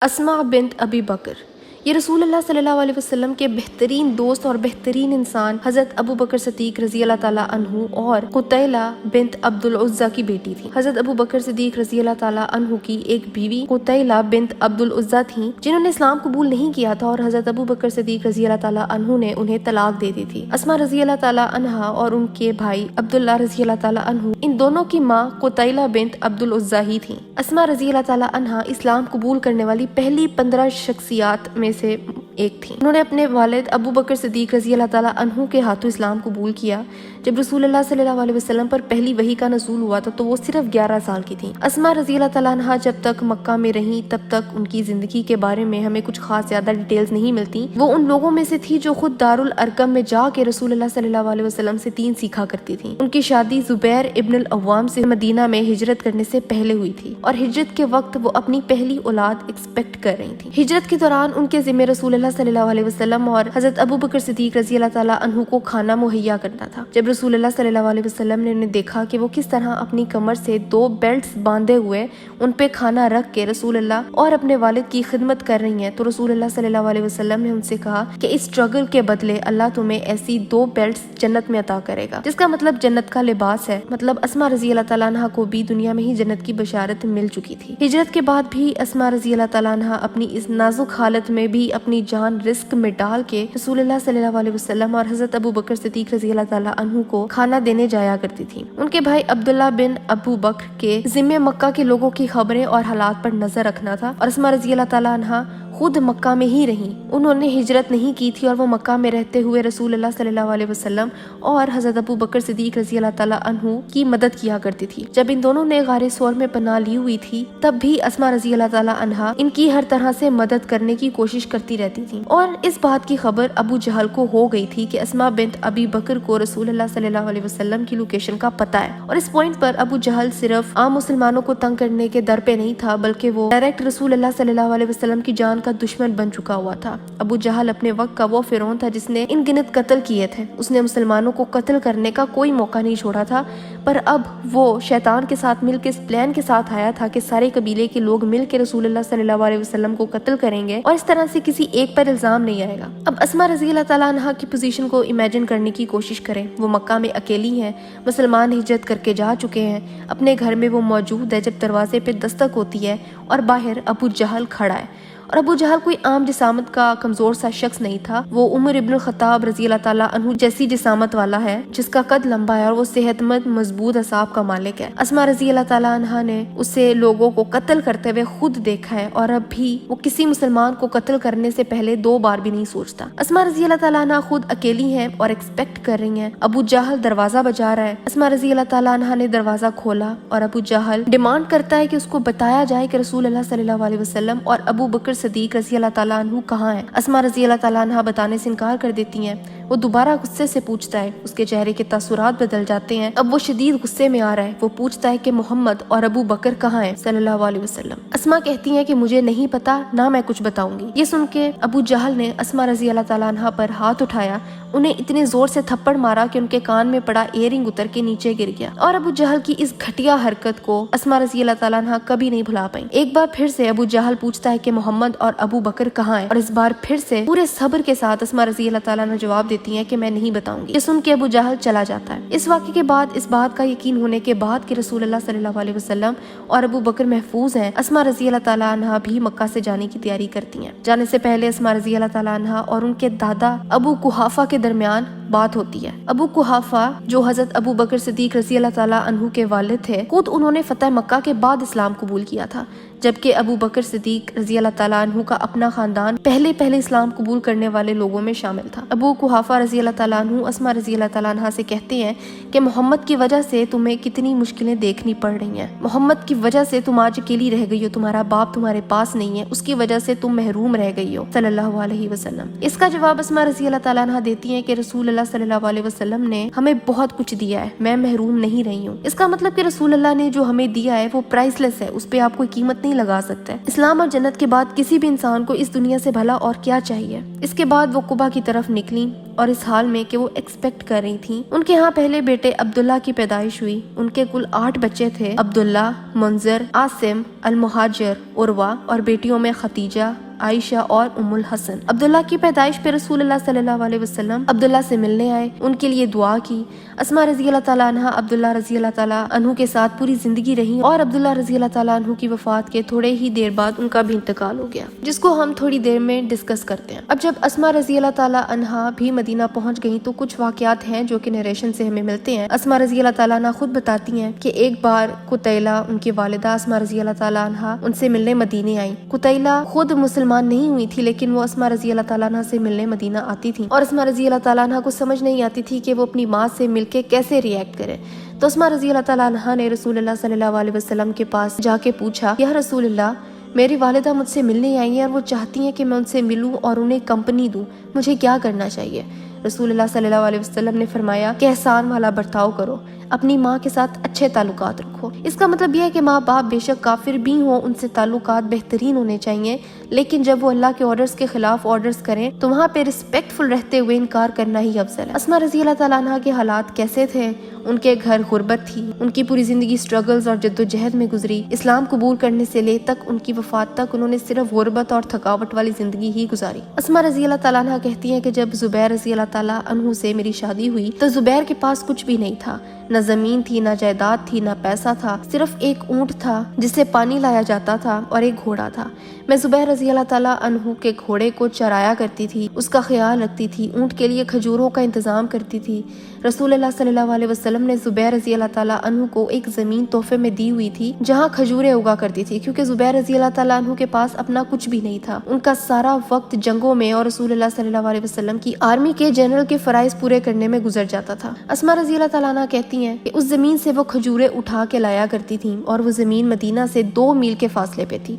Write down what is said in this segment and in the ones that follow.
اسماء بنت ابی بکر، یہ رسول اللہ صلی اللہ علیہ وسلم کے بہترین دوست اور بہترین انسان حضرت ابو بکر صدیق رضی اللہ تعالیٰ عنہ اور قتیلہ بنت عبد العزیٰ کی بیٹی تھی۔ حضرت ابو بکر صدیق رضی اللہ تعالیٰ عنہ کی ایک بیوی قتیلہ بنت عبد العزیٰ تھیں جنہوں نے اسلام قبول نہیں کیا تھا، اور حضرت ابو بکر صدیق رضی اللہ تعالیٰ عنہ نے انہیں طلاق دے دی تھی۔ اسماء رضی اللہ تعالیٰ عنہا اور ان کے بھائی عبداللہ رضی اللہ تعالیٰ عنہ، ان دونوں کی ماں قتیلہ بنت عبد العزیٰ ہی تھیں۔ اسماء رضی اللہ تعالیٰ عنہا اسلام قبول کرنے والی پہلی 15 شخصیات میں سے ایک تھی۔ انہوں نے اپنے والد ابو بکر صدیق رضی اللہ تعالیٰ عنہ کے ہاتھوں اسلام قبول کیا۔ جب رسول اللہ صلی اللہ علیہ وسلم پر پہلی وحی کا نزول ہوا تھا تو وہ صرف 11 سال کی تھیں۔ اسماء رضی اللہ تعالیٰ عنہ جب تک مکہ میں رہیں تب تک ان کی زندگی کے بارے میں ہمیں کچھ خاص زیادہ ڈیٹیلز نہیں ملتی۔ وہ ان لوگوں میں سے تھی جو خود دارالارقم میں جا کے رسول اللہ صلی اللہ علیہ وسلم سے دین سیکھا کرتی تھیں۔ ان کی شادی زبیر ابن العوام سے مدینہ میں ہجرت کرنے سے پہلے ہوئی تھی، اور ہجرت کے وقت وہ اپنی پہلی اولاد ایکسپیکٹ کر رہی تھیں۔ ہجرت کے دوران ان کے ذمہ رسول اللہ صلی اللہ علیہ وسلم اور حضرت ابو بکر صدیق رضی اللہ تعالیٰ عنہ کو کھانا مہیا کرنا تھا۔ جب رسول اللہ صلی اللہ علیہ وسلم نے انہیں دیکھا کہ وہ کس طرح اپنی کمر سے 2 بیلٹس باندھے ہوئے ان پہ کھانا رکھ کے رسول اللہ اور اپنے والد کی خدمت کر رہی ہیں، تو رسول اللہ صلی اللہ علیہ وسلم نے ان سے کہا کہ اس اسٹرگل کے بدلے اللہ تمہیں ایسی 2 بیلٹس جنت میں عطا کرے گا، جس کا مطلب جنت کا لباس ہے۔ مطلب اسماء رضی اللہ تعالیٰ عنہ کو بھی دنیا میں ہی جنت کی بشارت مل چکی تھی۔ ہجرت کے بعد بھی اسماء رضی اللہ تعالیٰ عنہ اپنی اس نازک حالت میں بھی اپنی جان رسک میں ڈال کے رسول اللہ صلی اللہ علیہ وسلم اور حضرت ابو بکر صدیق رضی اللہ تعالیٰ عنہ کو کھانا دینے جایا کرتی تھی۔ ان کے بھائی عبداللہ بن ابو بکر کے ذمہ مکہ کے لوگوں کی خبریں اور حالات پر نظر رکھنا تھا، اور اسماء رضی اللہ تعالیٰ عنہ خود مکہ میں ہی رہیں۔ انہوں نے ہجرت نہیں کی تھی، اور وہ مکہ میں رہتے ہوئے رسول اللہ صلی اللہ علیہ وسلم اور حضرت ابو بکر صدیق رضی اللہ تعالیٰ عنہ کی مدد کیا کرتی تھی۔ جب ان دونوں نے غار ثور میں پناہ لی ہوئی تھی تب بھی اسماء رضی اللہ تعالیٰ عنہ ان کی ہر طرح سے مدد کرنے کی کوشش کرتی رہتی تھی، اور اس بات کی خبر ابو جہل کو ہو گئی تھی کہ اسماء بنت ابی بکر کو رسول اللہ صلی اللہ علیہ وسلم کی لوکیشن کا پتہ ہے۔ اور اس پوائنٹ پر ابو جہل صرف عام مسلمانوں کو تنگ کرنے کے در پہ نہیں تھا، بلکہ وہ ڈائریکٹ رسول اللہ صلی اللہ علیہ وسلم کی جان کا دشمن بن چکا ہوا تھا۔ ابو جہل اپنے وقت کا وہ فرعون تھا جس نے ان گنت قتل کیے تھے۔ اس نے مسلمانوں کو قتل کرنے کا کوئی موقع نہیں چھوڑا تھا، پر اب وہ شیطان کے ساتھ مل کے اس پلان کے ساتھ آیا تھا کہ سارے قبیلے کے لوگ مل کے رسول اللہ صلی اللہ علیہ وسلم کو قتل کریں گے، اور اس طرح سے کسی ایک پر الزام نہیں آئے گا۔ اب اسماء رضی اللہ تعالیٰ عنہ کی پوزیشن کو امیجن کرنے کی کوشش کریں۔ وہ مکہ میں اکیلی ہیں، مسلمان ہجرت کر کے جا چکے ہیں، اپنے گھر میں وہ موجود ہے جب دروازے پہ دستک ہوتی ہے اور باہر ابو جہل کھڑا ہے۔ اور ابو جہل کوئی عام جسامت کا کمزور سا شخص نہیں تھا، وہ عمر ابن الخطاب رضی اللہ تعالیٰ عنہ جیسی جسامت والا ہے، جس کا قد لمبا ہے اور وہ صحت مند مضبوط اعصاب کا مالک ہے۔ اسماء رضی اللہ تعالیٰ عنہ نے اسے لوگوں کو قتل کرتے ہوئے خود دیکھا ہے، اور اب بھی وہ کسی مسلمان کو قتل کرنے سے پہلے 2 بار بھی نہیں سوچتا۔ اسماء رضی اللہ تعالیٰ عنہ خود اکیلی ہیں اور ایکسپیکٹ کر رہی ہیں۔ ابو جہل دروازہ بجا رہا ہے، اسماء رضی اللہ تعالیٰ عنہ نے دروازہ کھولا، اور ابو جہل ڈیمانڈ کرتا ہے کہ اس کو بتایا جائے کہ رسول اللہ صلی اللہ علیہ وسلم اور ابو بکر صدیق رضی اللہ تعالیٰ عنہ کہاں ہیں۔ اسماء رضی اللہ تعالیٰ عنہ بتانے سے انکار کر دیتی ہیں۔ وہ دوبارہ غصے سے پوچھتا ہے، اس کے چہرے کے تاثرات بدل جاتے ہیں، اب وہ شدید غصے میں آ رہا ہے۔ وہ پوچھتا ہے کہ محمد اور ابو بکر کہاں ہیں صلی اللہ علیہ وسلم۔ اسماء کہتی ہیں کہ مجھے نہیں پتا، نہ میں کچھ بتاؤں گی۔ یہ سن کے ابو جہل نے اسماء رضی اللہ تعالیٰ عنہ پر ہاتھ اٹھایا، انہیں اتنے زور سے تھپڑ مارا کہ ان کے کان میں پڑا ایئر رنگ اتر کے نیچے گر گیا، اور ابو جہل کی اس گھٹیا حرکت کو اسماء رضی اللہ تعالیٰ عنہ کبھی نہیں بھلا پائیں۔ ایک بار پھر سے ابو جہل پوچھتا ہے کہ محمد اور ابو بکر کہاں ہیں، اور اس بار پھر سے پورے صبر کے ساتھ اسماء رضی اللہ تعالیٰ عنہ جواب دیتی ہیں کہ میں نہیں بتاؤں گی۔ یہ سن کے ابو جہل چلا جاتا ہے۔ اس واقعے کے بعد اس بات کا یقین ہونے کے بعد کہ رسول اللہ صلی اللہ علیہ وسلم اور ابو بکر محفوظ ہیں، اسماء رضی اللہ تعالیٰ عنہ بھی مکہ سے جانے کی تیاری کرتی ہیں۔ جانے سے پہلے اسماء رضی اللہ تعالیٰ عنہ اور ان کے دادا ابو قحافہ کے درمیان بات ہوتی ہے۔ ابو قحافہ جو حضرت ابو بکر صدیق رضی اللہ تعالیٰ عنہ کے والد تھے، خود انہوں نے فتح مکہ کے بعد اسلام قبول کیا تھا، جبکہ ابو بکر صدیق رضی اللہ تعالیٰ عنہ کا اپنا خاندان پہلے اسلام قبول کرنے والے لوگوں میں شامل تھا۔ ابو قحافہ رضی اللہ تعالیٰ عنہ اسماء رضی اللہ تعالیٰ عنہ سے کہتے ہیں کہ محمد کی وجہ سے تمہیں کتنی مشکلیں دیکھنی پڑ رہی ہیں، محمد کی وجہ سے تم آج اکیلی رہ گئی ہو، تمہارا باپ تمہارے پاس نہیں ہے، اس کی وجہ سے تم محروم رہ گئی ہو صلی اللہ علیہ وسلم۔ اس کا جواب اسماء رضی اللہ تعالیٰ عنہ دیتی ہیں کہ رسول اللہ صلی اللہ علیہ وسلم نے ہمیں بہت کچھ دیا ہے، میں محروم نہیں رہی ہوں۔ اس کا مطلب کہ رسول اللہ نے جو ہمیں دیا ہے وہ پرائس لیس ہے، اس پہ آپ کوئی قیمت نہیں لگا سکتے۔ اسلام اور جنت کے بعد کسی بھی انسان کو اس دنیا سے بھلا اور کیا چاہیے۔ اس کے بعد وہ قبا کی طرف نکلیں اور اس حال میں کہ وہ ایکسپیکٹ کر رہی تھیں۔ ان کے ہاں پہلے بیٹے عبداللہ کی پیدائش ہوئی۔ ان کے کل 8 بچے تھے، عبداللہ، منذر، عاصم، المہاجر، عروہ، اور بیٹیوں میں ختیجہ، عائشہ اور ام الحسن۔ عبداللہ کی پیدائش پہ رسول اللہ صلی اللہ علیہ وسلم عبداللہ سے ملنے آئے، ان کے لیے دعا کی۔ اسماء رضی اللہ تعالیٰ عنہ عبداللہ رضی اللہ تعالیٰ عنہ کے ساتھ پوری زندگی رہی اور عبداللہ رضی اللہ تعالیٰ عنہ کی وفات کے تھوڑے ہی دیر بعد ان کا بھی انتقال ہو گیا، جس کو ہم تھوڑی دیر میں ڈسکس کرتے ہیں۔ اب جب اسماء رضی اللہ تعالیٰ عنہ بھی مدینہ پہنچ گئیں تو کچھ واقعات ہیں جو کہ نریشن سے ہمیں ملتے ہیں۔ اسماء رضی اللہ تعالیٰ عنہ خود بتاتی ہیں کہ ایک بار قتیلہ، ان کی والدہ اسماء رضی اللہ تعالیٰ عنہ، ان سے ملنے مدینے آئیں۔ قتیلہ خود مسلمان نہیں ہوئی تھی لیکن وہ اسماء رضی اللہ تعالیٰ عنہ سے ملنے مدینہ آتی تھی، اور اسماء رضی اللہ تعالیٰ عنہ کو سمجھ نہیں آتی تھی کہ وہ اپنی ماں سے مل کے کیسے ریئیکٹ کرے۔ تو اسماء رضی اللہ تعالیٰ عنہ نے رسول اللہ صلی اللہ علیہ وسلم کے پاس جا کے پوچھا، یا رسول اللہ، میری والدہ مجھ سے ملنے آئی ہیں اور وہ چاہتی ہیں کہ میں ان سے ملوں اور انہیں کمپنی دوں، مجھے کیا کرنا چاہیے؟ رسول اللہ صلی اللہ علیہ وسلم نے فرمایا کہ احسان والا برتاؤ کرو، اپنی ماں کے ساتھ اچھے تعلقات رکھو۔ اس کا مطلب یہ ہے کہ ماں باپ بے شک کافر بھی ہوں، ان سے تعلقات بہترین ہونے چاہیے، لیکن جب وہ اللہ کے آرڈرز کے خلاف آرڈرز کریں تو وہاں پہ رسپیکٹ فل رہتے ہوئے انکار کرنا ہی افضل ہے۔ اسماء رضی اللہ تعالیٰ عنہ کے حالات کیسے تھے؟ ان کے گھر غربت تھی، ان کی پوری زندگی سٹرگلز اور جدوجہد میں گزری۔ اسلام قبول کرنے سے لے تک ان کی وفات تک انہوں نے صرف غربت اور تھکاوٹ والی زندگی ہی گزاری۔ اسماء رضی اللہ تعالیٰ عنہ کہتی ہیں کہ جب زبیر رضی اللہ تعالیٰ عنہ سے میری شادی ہوئی تو زبیر کے پاس کچھ بھی نہیں تھا، نہ زمین تھی، نہ جائیداد تھی، نہ پیسہ تھا، صرف ایک اونٹ تھا جسے پانی لایا جاتا تھا اور ایک گھوڑا تھا۔ میں زبیر رضی اللہ تعالیٰ عنہ کے گھوڑے کو چرایا کرتی تھی، اس کا خیال رکھتی تھی، اونٹ کے لیے کھجوروں کا انتظام کرتی تھی۔ رسول اللہ صلی اللہ علیہ وسلم نے زبیر رضی اللہ تعالیٰ عنہ کو ایک زمین تحفے میں دی ہوئی تھی جہاں کھجوریں اگا کرتی تھی، کیونکہ زبیر رضی اللہ تعالیٰ عنہ کے پاس اپنا کچھ بھی نہیں تھا۔ ان کا سارا وقت جنگوں میں اور رسول اللہ صلی اللہ علیہ وسلم کی آرمی کے جنرل کے فرائض پورے کرنے میں گزر جاتا تھا۔ اسماء رضی اللہ تعالیٰ عنہ کہتی ہیں کہ اس زمین سے وہ کھجوریں اٹھا کے لایا کرتی تھیں اور وہ زمین مدینہ سے 2 میل کے فاصلے پہ تھی۔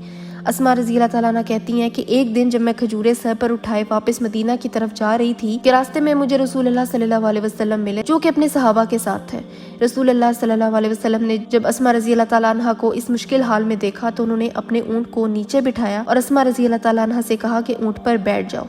اسماء رضی اللہ تعالیٰ عنہ کہتی ہیں کہ ایک دن جب میں کھجوریں سر پر اٹھائے واپس مدینہ کی طرف جا رہی تھی کہ راستے میں مجھے رسول اللہ صلی اللہ علیہ وسلم ملے جو کہ اپنے صحابہ کے ساتھ تھے۔ رسول اللہ صلی اللہ علیہ وسلم نے جب اسماء رضی اللہ تعالیٰ عنہ کو اس مشکل حال میں دیکھا تو انہوں نے اپنے اونٹ کو نیچے بٹھایا اور اسماء رضی اللہ تعالیٰ عنہ سے کہا کہ اونٹ پر بیٹھ جاؤ۔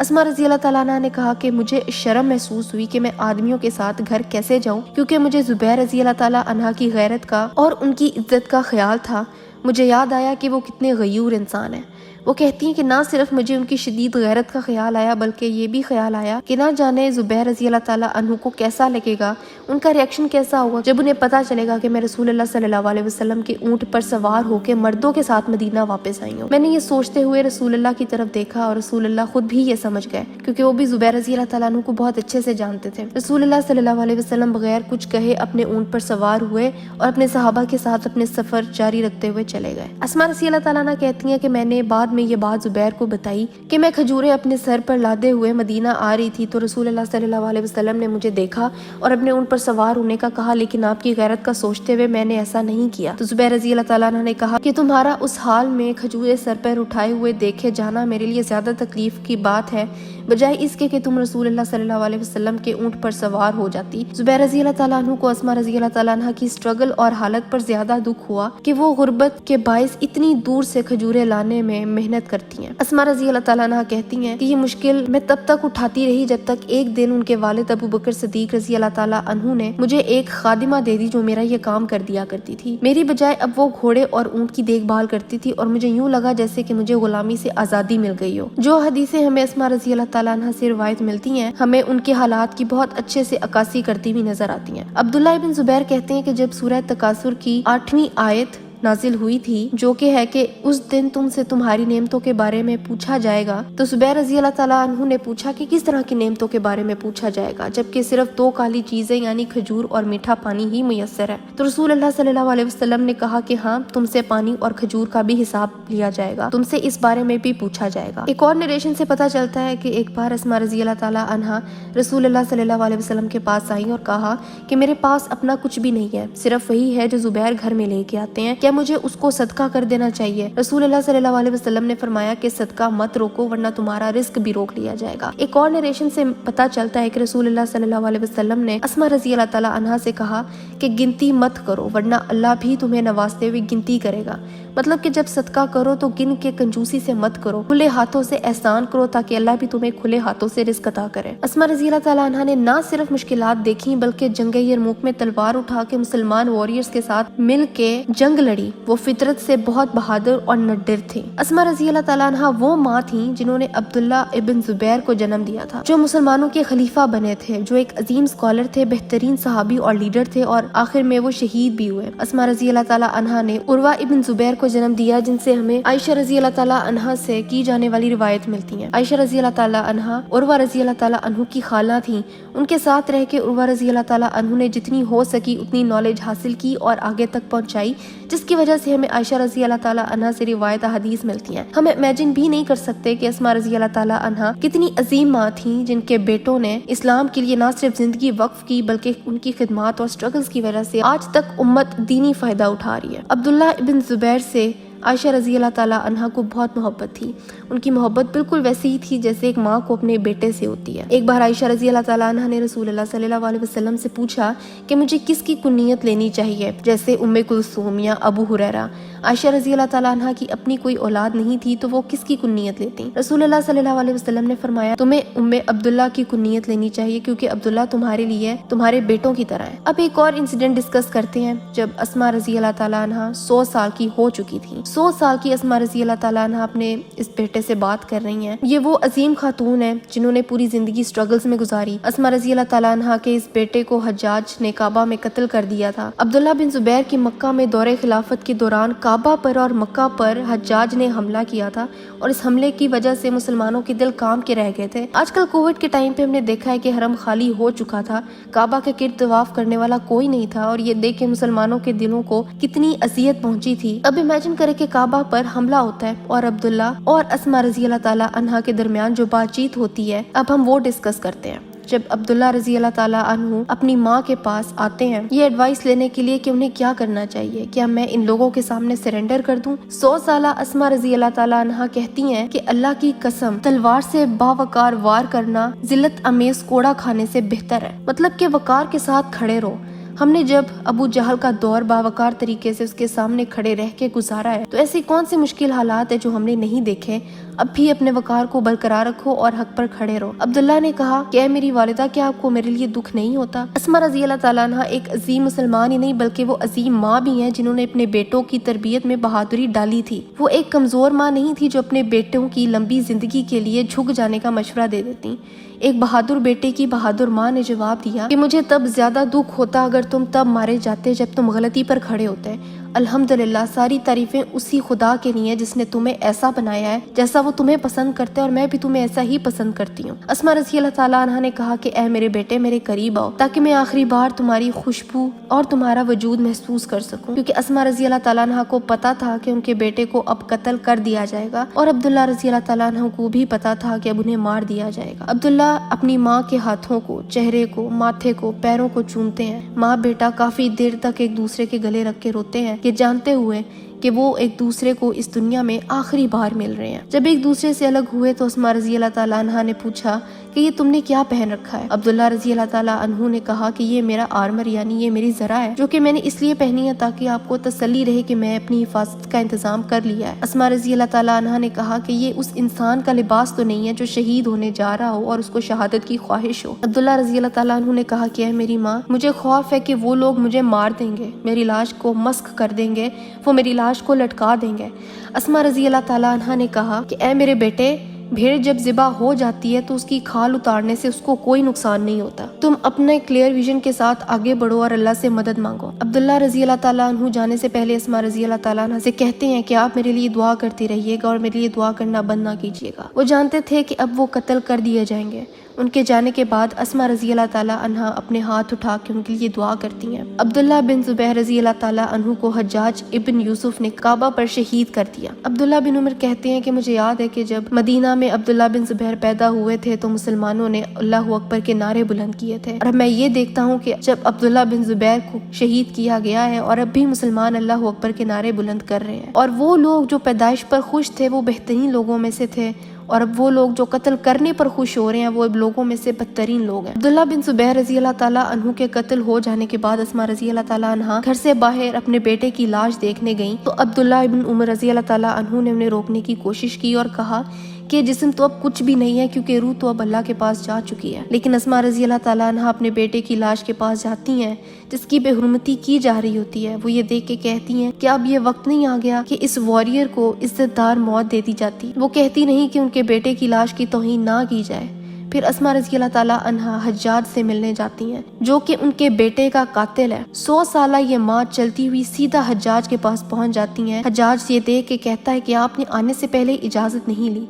اسماء رضی اللہ تعالیٰ عنہ نے کہا کہ مجھے شرم محسوس ہوئی کہ میں آدمیوں کے ساتھ گھر کیسے جاؤں، کیونکہ مجھے زبیر رضی اللہ تعالیٰ عنہ کی غیرت کا اور ان کی عزت کا خیال تھا۔ مجھے یاد آیا کہ وہ کتنے غیور انسان ہیں۔ وہ کہتی ہیں کہ نہ صرف مجھے ان کی شدید غیرت کا خیال آیا بلکہ یہ بھی خیال آیا کہ نہ جانے زبیر رضی اللہ تعالیٰ عنہ کو کیسا لگے گا، ان کا ریئیکشن کیسا ہوگا جب انہیں پتہ چلے گا کہ میں رسول اللہ صلی اللہ علیہ وسلم کے اونٹ پر سوار ہو کے مردوں کے ساتھ مدینہ واپس آئی ہوں۔ میں نے یہ سوچتے ہوئے رسول اللہ کی طرف دیکھا اور رسول اللہ خود بھی یہ سمجھ گئے، کیونکہ وہ بھی زبیر رضی اللہ تعالیٰ عنہ کو بہت اچھے سے جانتے تھے۔ رسول اللہ صلی اللہ علیہ وسلم بغیر کچھ کہے اپنے اونٹ پر سوار ہوئے اور اپنے صحابہ کے ساتھ اپنے سفر جاری رکھتے ہوئے چلے گئے۔ اسماء رضی اللہ تعالیٰ عنہ کہتی ہیں کہ میں نے بعد میں یہ بات زبیر کو بتائی کہ میں کھجوریں اپنے سر پر لادے ہوئے مدینہ آ رہی تھی تو رسول اللہ صلی اللہ علیہ وسلم نے مجھے دیکھا اور اپنے اونٹ پر سوار ہونے کا کہا، لیکن آپ کی غیرت کا سوچتے ہوئے میں نے ایسا نہیں کیا۔ تو زبیر رضی اللہ تعالیٰ عنہ نے کہا کہ تمہارا اس حال میں کھجوریں سر پر اٹھائے ہوئے دیکھے جانا میرے لیے زیادہ تکلیف کی بات ہے بجائے اس کے کہ تم رسول اللہ صلی اللہ علیہ وسلم کے اونٹ پر سوار ہو جاتی۔ زبیر رضی اللہ تعالیٰ عنہ کو اسماء رضی اللہ تعالیٰ عنہ کی سٹرگل اور حالت پر زیادہ دکھ ہوا کہ وہ غربت کے باعث اتنی دور سے کھجوریں لانے میں محنت کرتی ہیں۔ اسماء رضی اللہ تعالیٰ عنہ کہتی ہیں کہ یہ مشکل میں تب تک اٹھاتی رہی جب تک ایک دن ان کے والد ابو بکر صدیق رضی اللہ تعالیٰ عنہ نے مجھے ایک خادمہ دے دی جو میرا یہ کام کر دیا کرتی تھی۔ میری بجائے اب وہ گھوڑے اور اونٹ کی دیکھ بھال کرتی تھی اور مجھے یوں لگا جیسے کہ مجھے غلامی سے آزادی مل گئی ہو۔ جو حدیثیں ہمیں اسماء رضی اللہ تعالیٰ عنہ سے روایت ملتی ہیں ہمیں ان کے حالات کی بہت اچھے سے عکاسی کرتی ہوئی نظر آتی ہیں۔ عبداللہ ابن زبیر کہتے ہیں کہ جب سورہ تکاثر کی 8ویں آیت نازل ہوئی تھی جو کہ ہے کہ اس دن تم سے تمہاری نعمتوں کے بارے میں پوچھا جائے گا، تو زبیر رضی اللہ تعالیٰ عنہ نے پوچھا کہ کس طرح کی نعمتوں کے بارے میں پوچھا جائے گا جبکہ صرف 2 کالی چیزیں یعنی کھجور اور میٹھا پانی ہی میسر ہے۔ تو رسول اللہ صلی اللہ علیہ وسلم نے کہا کہ ہاں، تم سے پانی اور کھجور کا بھی حساب لیا جائے گا، تم سے اس بارے میں بھی پوچھا جائے گا۔ ایک اور نریشن سے پتہ چلتا ہے کہ ایک بار اسماء رضی اللہ تعالیٰ عنہ رسول اللہ صلی اللہ علیہ وسلم کے پاس آئیں اور کہا کہ میرے پاس اپنا کچھ بھی نہیں ہے، صرف وہی ہے جو زبیر گھر میں لے کے آتے ہیں، کیا مجھے اس کو صدقہ کر دینا چاہیے؟ رسول اللہ صلی اللہ علیہ وسلم نے فرمایا کہ صدقہ مت روکو ورنہ تمہارا رزق بھی روک لیا جائے گا۔ ایک اور نریشن سے پتا چلتا ہے کہ رسول اللہ صلی اللہ علیہ وسلم نے اسما رضی اللہ تعالیٰ عنہا سے کہا کہ گنتی مت کرو ورنہ اللہ بھی تمہیں نوازتے ہوئے گنتی کرے گا۔ مطلب کہ جب صدقہ کرو تو گن کے کنجوسی سے مت کرو، کھلے ہاتھوں سے احسان کرو تاکہ اللہ بھی تمہیں کھلے ہاتھوں سے رزق عطا کرے۔ اسما رضی اللہ تعالیٰ عنہا نے نہ صرف مشکلات دیکھی بلکہ جنگ یرموک میں تلوار اٹھا کے مسلمان واریئرز کے ساتھ مل کے جنگ لڑی۔ وہ فطرت سے بہت بہادر اور نڈر تھی۔ اسما رضی اللہ تعالیٰ عنہا وہ ماں تھیں جنہوں نے عبداللہ ابن زبیر کو جنم دیا تھا، جو مسلمانوں کے خلیفہ بنے تھے، جو ایک عظیم اسکالر تھے، بہترین صحابی اور لیڈر تھے، اور آخر میں وہ شہید بھی ہوئے۔ اسما رضی اللہ تعالیٰ عنہا نے عروہ ابن زبیر کو جنم دیا، جن سے ہمیں عائشہ رضی اللہ تعالیٰ عنہا سے کی جانے والی روایت ملتی ہیں۔ عائشہ رضی اللہ تعالیٰ عنہا عروہ رضی اللہ تعالیٰ عنہ کی خالہ تھیں۔ ان کے ساتھ رہ کے عروہ رضی اللہ تعالیٰ عنہ نے جتنی ہو سکی اتنی نالج حاصل کی اور آگے تک پہنچائی، جس کی وجہ سے ہمیں عائشہ رضی اللہ تعالیٰ عنہا سے روایت حدیث ملتی ہیں۔ ہم امیجن بھی نہیں کر سکتے کہ اسما رضی اللہ تعالیٰ عنہا کتنی عظیم ماں تھیں، جن کے بیٹوں نے اسلام کے لیے نہ صرف زندگی وقف کی بلکہ ان کی خدمات اور سٹرگلز کی وجہ سے آج تک امت دینی فائدہ اٹھا رہی ہے۔ عبداللہ ابن زبیر سے عائشہ رضی اللہ تعالیٰ عنہا کو بہت محبت تھی۔ ان کی محبت بالکل ویسی ہی تھی جیسے ایک ماں کو اپنے بیٹے سے ہوتی ہے۔ ایک بار عائشہ رضی اللہ تعالیٰ عنہا نے رسول اللہ صلی اللہ علیہ وسلم سے پوچھا کہ مجھے کس کی کنیت لینی چاہیے، جیسے ام کلثوم یا ابو ہریرہ۔ عائشہ رضی اللہ تعالیٰ عنہا کی اپنی کوئی اولاد نہیں تھی تو وہ کس کی کنیت لیتی؟ رسول اللہ صلی اللہ علیہ وسلم نے فرمایا تمہیں ام عبداللہ کی کنیت لینی چاہیے کیونکہ عبداللہ تمہارے لیے تمہارے بیٹوں کی طرح ہے۔ اب ایک اور انسیڈنٹ ڈسکس کرتے ہیں۔ جب اسما رضی اللہ تعالیٰ عنہا 100 سال کی ہو چکی تھی، 100 سال کی اسما رضی اللہ تعالیٰ عنہا اپنے اس بیٹے سے بات کر رہی ہیں۔ یہ وہ عظیم خاتون ہیں جنہوں نے پوری زندگی سٹرگلز میں گزاری۔ اسما رضی اللہ تعالیٰ عنہا کے اس بیٹے کو حجاج نے کعبہ میں قتل کر دیا تھا۔ عبداللہ بن زبیر کی مکہ میں دور خلافت کے دوران کعبہ پر اور مکہ پر حجاج نے حملہ کیا تھا اور اس حملے کی وجہ سے مسلمانوں کے دل کام کے رہ گئے تھے۔ آج کل کووڈ کے ٹائم پہ ہم نے دیکھا ہے کہ حرم خالی ہو چکا تھا، کعبہ کے گرد طواف کرنے والا کوئی نہیں تھا، اور یہ دیکھ کے مسلمانوں کے دلوں کو کتنی اذیت پہنچی تھی۔ اب امیجن کرے کہ کعبہ پر حملہ ہوتا ہے اور عبداللہ اور اسما رضی اللہ تعالیٰ عنہا کے درمیان جو بات چیت ہوتی ہے، اب ہم وہ ڈسکس کرتے ہیں۔ جب عبداللہ رضی اللہ تعالیٰ عنہ اپنی ماں کے پاس آتے ہیں یہ ایڈوائس لینے کے لیے کہ انہیں کیا کرنا چاہیے، کیا میں ان لوگوں کے سامنے سرنڈر کر دوں؟ 100 سالہ اسما رضی اللہ تعالیٰ عنہ کہتی ہیں کہ اللہ کی قسم تلوار سے باوقار وار کرنا ذلت امیز کوڑا کھانے سے بہتر ہے۔ مطلب کہ وقار کے ساتھ کھڑے رہو۔ ہم نے جب ابو جہل کا دور باوقار طریقے سے اس کے سامنے کھڑے رہ کے گزارا ہے تو ایسی کون سی مشکل حالات ہے جو ہم نے نہیں دیکھے؟ اب بھی اپنے وقار کو برقرار رکھو اور حق پر کھڑے رہو۔ عبداللہ نے کہا کہ اے میری والدہ کیا آپ کو میرے لیے دکھ نہیں ہوتا؟ اسما رضی اللہ تعالیٰ عنہ ایک عظیم مسلمان ہی نہیں بلکہ وہ عظیم ماں بھی ہیں جنہوں نے اپنے بیٹوں کی تربیت میں بہادری ڈالی تھی۔ وہ ایک کمزور ماں نہیں تھی جو اپنے بیٹوں کی لمبی زندگی کے لیے جھک جانے کا مشورہ دے دیتی۔ ایک بہادر بیٹے کی بہادر ماں نے جواب دیا کہ مجھے تب زیادہ دکھ ہوتا اگر تم تب مارے جاتے جب تم غلطی پر کھڑے ہوتے۔ الحمدللہ ساری تعریفیں اسی خدا کے لیے جس نے تمہیں ایسا بنایا ہے جیسا وہ تمہیں پسند کرتے اور میں بھی تمہیں ایسا ہی پسند کرتی ہوں۔ اسما رضی اللہ تعالیٰ عنہ نے کہا کہ اے میرے بیٹے میرے قریب آؤ تاکہ میں آخری بار تمہاری خوشبو اور تمہارا وجود محسوس کر سکوں، کیونکہ اسما رضی اللہ تعالیٰ عنہ کو پتا تھا کہ ان کے بیٹے کو اب قتل کر دیا جائے گا اور عبداللہ رضی اللہ تعالیٰ عنہ کو بھی پتا تھا کہ اب انہیں مار دیا جائے گا۔ عبداللہ اپنی ماں کے ہاتھوں کو، چہرے کو، ماتھے کو، پیروں کو چومتے ہیں۔ ماں بیٹا کافی دیر تک ایک دوسرے کے گلے رکھ کے روتے ہیں، یہ جانتے ہوئے کہ وہ ایک دوسرے کو اس دنیا میں آخری بار مل رہے ہیں۔ جب ایک دوسرے سے الگ ہوئے تو اسما رضی اللہ تعالیٰ عنہ نے پوچھا کہ یہ تم نے کیا پہن رکھا ہے؟ عبداللہ رضی اللہ تعالیٰ عنہ نے کہا کہ یہ میرا آرمر یعنی یہ میری ذرا ہے جو کہ میں نے اس لیے پہنی ہے تاکہ آپ کو تسلی رہے کہ میں اپنی حفاظت کا انتظام کر لیا ہے۔ اسما رضی اللہ تعالیٰ عنہ نے کہا کہ یہ اس انسان کا لباس تو نہیں ہے جو شہید ہونے جا رہا ہو اور اس کو شہادت کی خواہش ہو۔ عبداللہ رضی اللہ تعالیٰ عنہ نے کہا کہ اے میری ماں مجھے خوف ہے کہ وہ لوگ مجھے مار دیں گے، میری لاش کو مسخ کر دیں گے، وہ میری لاش کو لٹکا دیں گے۔ اسما رضی اللہ تعالیٰ عنہ نے کہا کہ اے میرے بیٹے بھیڑ جب ذبح ہو جاتی ہے تو اس کی کھال اتارنے سے اس کو کوئی نقصان نہیں ہوتا، تم اپنے کلیئر ویژن کے ساتھ آگے بڑھو اور اللہ سے مدد مانگو۔ عبداللہ رضی اللہ تعالیٰ عنہ جانے سے پہلے اسما رضی اللہ تعالیٰ عنہ سے کہتے ہیں کہ آپ میرے لیے دعا کرتے رہیے گا اور میرے لیے دعا کرنا بند نہ کیجیے گا۔ وہ جانتے تھے کہ اب وہ قتل کر دیے جائیں گے، ان کے جانے کے بعد اسما رضی اللہ تعالیٰ عنہ اپنے ہاتھ اٹھا کے ان کے لیے دعا کرتی ہیں۔ عبداللہ بن زبیر رضی اللہ تعالیٰ عنہ کو حجاج ابن یوسف نے کعبہ پر شہید کر دیا۔ عبداللہ بن عمر کہتے ہیں کہ مجھے یاد ہے کہ جب مدینہ میں عبداللہ بن زبیر پیدا ہوئے تھے تو مسلمانوں نے اللہ اکبر کے نعرے بلند کیے تھے، اور میں یہ دیکھتا ہوں کہ جب عبداللہ بن زبیر کو شہید کیا گیا ہے اور اب بھی مسلمان اللہ اکبر کے نعرے بلند کر رہے ہیں، اور وہ لوگ جو پیدائش پر خوش تھے وہ بہترین لوگوں میں سے تھے، اور اب وہ لوگ جو قتل کرنے پر خوش ہو رہے ہیں وہ اب لوگوں میں سے بدترین لوگ ہیں۔ عبداللہ بن زبیر رضی اللہ تعالیٰ عنہ کے قتل ہو جانے کے بعد اسما رضی اللہ تعالیٰ عنہ گھر سے باہر اپنے بیٹے کی لاش دیکھنے گئیں تو عبداللہ ابن عمر رضی اللہ تعالیٰ عنہ نے انہیں روکنے کی کوشش کی اور کہا کہ جسم تو اب کچھ بھی نہیں ہے کیونکہ روح تو اب اللہ کے پاس جا چکی ہے۔ لیکن اسما رضی اللہ تعالیٰ عنہ اپنے بیٹے کی لاش کے پاس جاتی ہیں جس کی بے حرمتی کی جا رہی ہوتی ہے۔ وہ یہ دیکھ کے کہتی ہیں کہ اب یہ وقت نہیں آ گیا کہ اس واریر کو عزت دار موت دے دی جاتی۔ وہ کہتی نہیں کہ ان کے بیٹے کی لاش کی توہین نہ کی جائے۔ پھر اسما رضی اللہ تعالیٰ عنہ حجاج سے ملنے جاتی ہیں جو کہ ان کے بیٹے کا قاتل ہے۔ 100 سالہ یہ ماں چلتی ہوئی سیدھا حجاج کے پاس پہنچ جاتی ہیں۔ حجاج یہ دیکھ کے کہتا ہے کہ آپ نے آنے سے پہلے اجازت نہیں لی۔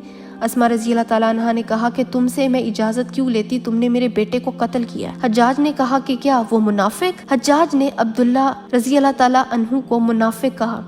اسما رضی اللہ تعالیٰ عنہ نے کہا کہ تم سے میں اجازت کیوں لیتی، تم نے میرے بیٹے کو قتل کیا۔ حجاج نے کہا کہ کیا وہ منافق؟ حجاج نے عبداللہ رضی اللہ تعالیٰ عنہ کو منافق کہا۔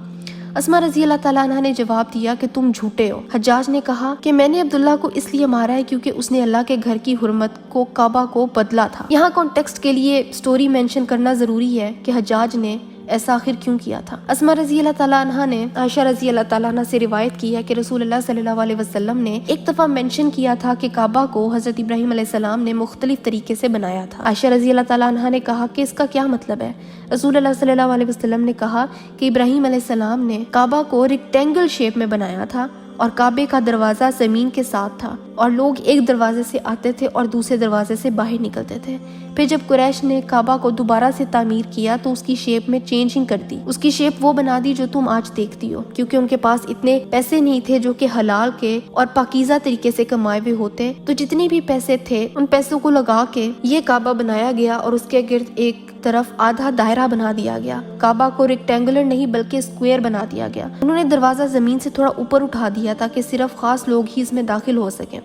اسما رضی اللہ تعالیٰ عنہ نے جواب دیا کہ تم جھوٹے ہو۔ حجاج نے کہا کہ میں نے عبداللہ کو اس لیے مارا ہے کیونکہ اس نے اللہ کے گھر کی حرمت کو کعبہ کو بدلا تھا۔ یہاں کانٹیکسٹ کے لیے سٹوری مینشن کرنا ضروری ہے کہ حجاج نے ایسا آخر کیوں کیا تھا۔ اسما رضی اللہ تعالیٰ عنہ نے عائشہ رضی اللہ تعالیٰ عنہ سے روایت کی ہے کہ رسول اللہ صلی اللہ علیہ وسلم نے ایک دفعہ مینشن کیا تھا کہ کعبہ کو حضرت ابراہیم علیہ السلام نے مختلف طریقے سے بنایا تھا۔ عائشہ رضی اللہ تعالیٰ عنہ نے کہا کہ اس کا کیا مطلب ہے؟ رسول اللہ صلی اللہ علیہ وسلم نے کہا کہ ابراہیم علیہ السلام نے کعبہ کو ریکٹینگل شیپ میں بنایا تھا اور کعبے کا دروازہ زمین کے ساتھ تھا اور لوگ ایک دروازے سے آتے تھے اور دوسرے دروازے سے باہر نکلتے تھے۔ پھر جب قریش نے کعبہ کو دوبارہ سے تعمیر کیا تو اس کی شیپ میں چینجنگ کر دی، اس کی شیپ وہ بنا دی جو تم آج دیکھتی ہو، کیونکہ ان کے پاس اتنے پیسے نہیں تھے جو کہ حلال کے اور پاکیزہ طریقے سے کمائے ہوئے ہوتے، تو جتنے بھی پیسے تھے ان پیسوں کو لگا کے یہ کعبہ بنایا گیا اور اس کے گرد ایک طرف آدھا دائرہ بنا دیا گیا۔ کعبہ کو ریکٹینگولر نہیں بلکہ اسکوائر بنا دیا گیا۔ انہوں نے دروازہ زمین سے تھوڑا اوپر اٹھا دیا تاکہ صرف خاص لوگ ہی اس میں داخل ہو سکیں۔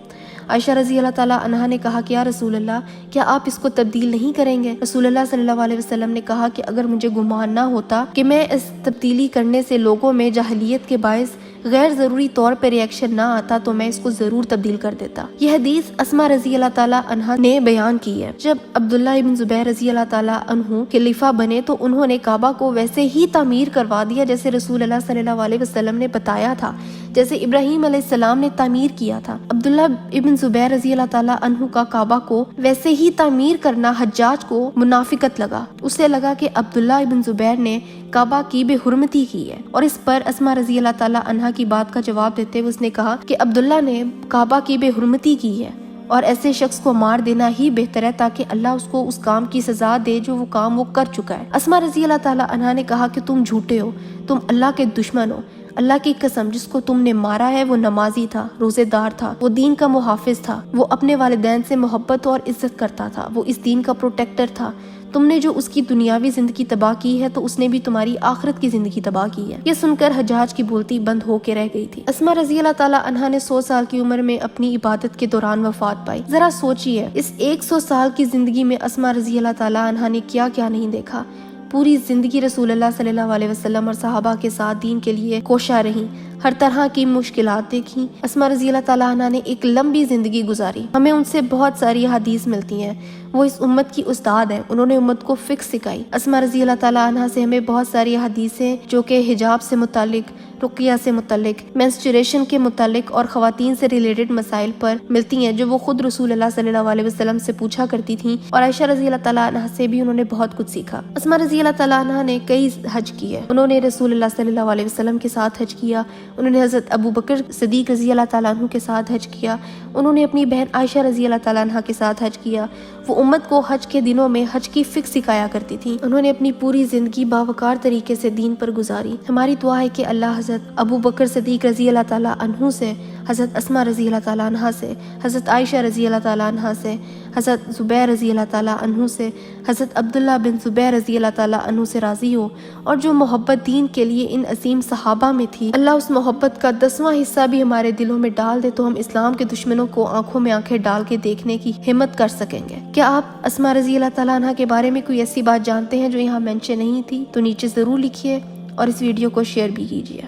عائشہ رضی اللہ تعالیٰ عنہا نے کہا کہ یا رسول اللہ کیا آپ اس کو تبدیل نہیں کریں گے؟ رسول اللہ صلی اللہ علیہ وسلم نے کہا کہ اگر مجھے گمان نہ ہوتا کہ میں اس تبدیلی کرنے سے لوگوں میں جاہلیت کے باعث غیر ضروری طور پہ ریئیکشن نہ آتا تو میں اس کو ضرور تبدیل کر دیتا۔ یہ حدیث اسما رضی اللہ تعالیٰ عنہ نے بیان کی ہے۔ جب عبداللہ ابن زبیر رضی اللہ تعالیٰ عنہ خلیفہ بنے تو انہوں نے کعبہ کو ویسے ہی تعمیر کروا دیا جیسے رسول اللہ صلی اللہ علیہ وسلم نے بتایا تھا، جیسے ابراہیم علیہ السلام نے تعمیر کیا تھا۔ عبداللہ ابن زبیر رضی اللہ تعالیٰ عنہ کا کعبہ کو ویسے ہی تعمیر کرنا حجاج کو منافقت لگا۔ اسے لگا کہ عبداللہ ابن زبیر نے کعبہ کی بے حرمتی کی ہے، اور اس پر اسما رضی اللہ تعالیٰ عنہ کی بات کا جواب دیتے ہوئے اس نے کہا کہ عبداللہ نے کعبہ کی بے حرمتی کی ہے اور ایسے شخص کو مار دینا ہی بہتر ہے تاکہ اللہ اس کو اس کام کی سزا دے جو وہ کام وہ کر چکا ہے۔ اسما رضی اللہ تعالیٰ عنہ نے کہا کہ تم جھوٹے ہو، تم اللہ کے دشمن ہو۔ اللہ کی قسم جس کو تم نے مارا ہے وہ نمازی تھا، روزے دار تھا، وہ دین کا محافظ تھا، وہ اپنے والدین سے محبت اور عزت کرتا تھا، وہ اس دین کا پروٹیکٹر تھا۔ تم نے جو اس کی دنیاوی زندگی تباہ کی ہے تو اس نے بھی تمہاری آخرت کی زندگی تباہ کی ہے۔ یہ سن کر حجاج کی بولتی بند ہو کے رہ گئی تھی۔ اسما رضی اللہ تعالیٰ عنہا نے 100 سال کی عمر میں اپنی عبادت کے دوران وفات پائی۔ ذرا سوچئے اس 100 سال کی زندگی میں اسما رضی اللہ تعالیٰ عنہا نے کیا کیا نہیں دیکھا۔ پوری زندگی رسول اللہ صلی اللہ علیہ وسلم اور صحابہ کے ساتھ دین کے لیے کوشاں رہیں، ہر طرح کی مشکلات دیکھیں۔ اسما رضی اللہ تعالیٰ عنہ نے ایک لمبی زندگی گزاری۔ ہمیں ان سے بہت ساری حدیث ملتی ہیں، وہ اس امت کی استاد ہیں، انہوں نے امت کو فکر سکھائی۔ اسما رضی اللہ تعالیٰ عنہ سے ہمیں بہت ساری حدیثیں جو کہ حجاب سے متعلق، رقیہ سے متعلق، مینسٹریشن کے متعلق اور خواتین سے ریلیٹڈ مسائل پر ملتی ہیں جو وہ خود رسول اللہ صلی اللہ علیہ وسلم سے پوچھا کرتی تھیں، اور عائشہ رضی اللہ تعالیٰ عنہ سے بھی انہوں نے بہت کچھ سیکھا۔ اسما رضی اللہ تعالیٰ عنہ نے کئی حج کیے، انہوں نے رسول اللہ صلی اللہ علیہ وسلم کے ساتھ حج کیا، انہوں نے حضرت ابو بکر صدیق رضی اللہ تعالیٰ عنہ کے ساتھ حج کیا، انہوں نے اپنی بہن عائشہ رضی اللہ تعالیٰ عنہ کے ساتھ حج کیا۔ وہ امت کو حج کے دنوں میں حج کی فکر سکھایا کرتی تھی۔ انہوں نے اپنی پوری زندگی باوقار طریقے سے دین پر گزاری۔ ہماری دعا ہے کہ اللہ حضرت ابو بکر صدیق رضی اللہ تعالیٰ عنہ سے حضرت اسما رضی اللہ تعالیٰ عنہ سے، حضرت عائشہ رضی اللہ تعالیٰ عنہ سے، حضرت زبیر رضی اللہ تعالیٰ عنہ سے، حضرت عبداللہ بن زبیر رضی اللہ تعالیٰ عنہ سے راضی ہو، اور جو محبت دین کے لیے ان عظیم صحابہ میں تھی، اللہ اس محبت کا 10واں حصہ بھی ہمارے دلوں میں ڈال دے تو ہم اسلام کے دشمنوں کو آنکھوں میں آنکھیں ڈال کے دیکھنے کی ہمت کر سکیں گے۔ کیا آپ اسما رضی اللہ تعالیٰ عنہ کے بارے میں کوئی ایسی بات جانتے ہیں جو یہاں مینشن نہیں تھی؟ تو نیچے ضرور لکھیے اور اس ویڈیو کو شیئر بھی کیجیے۔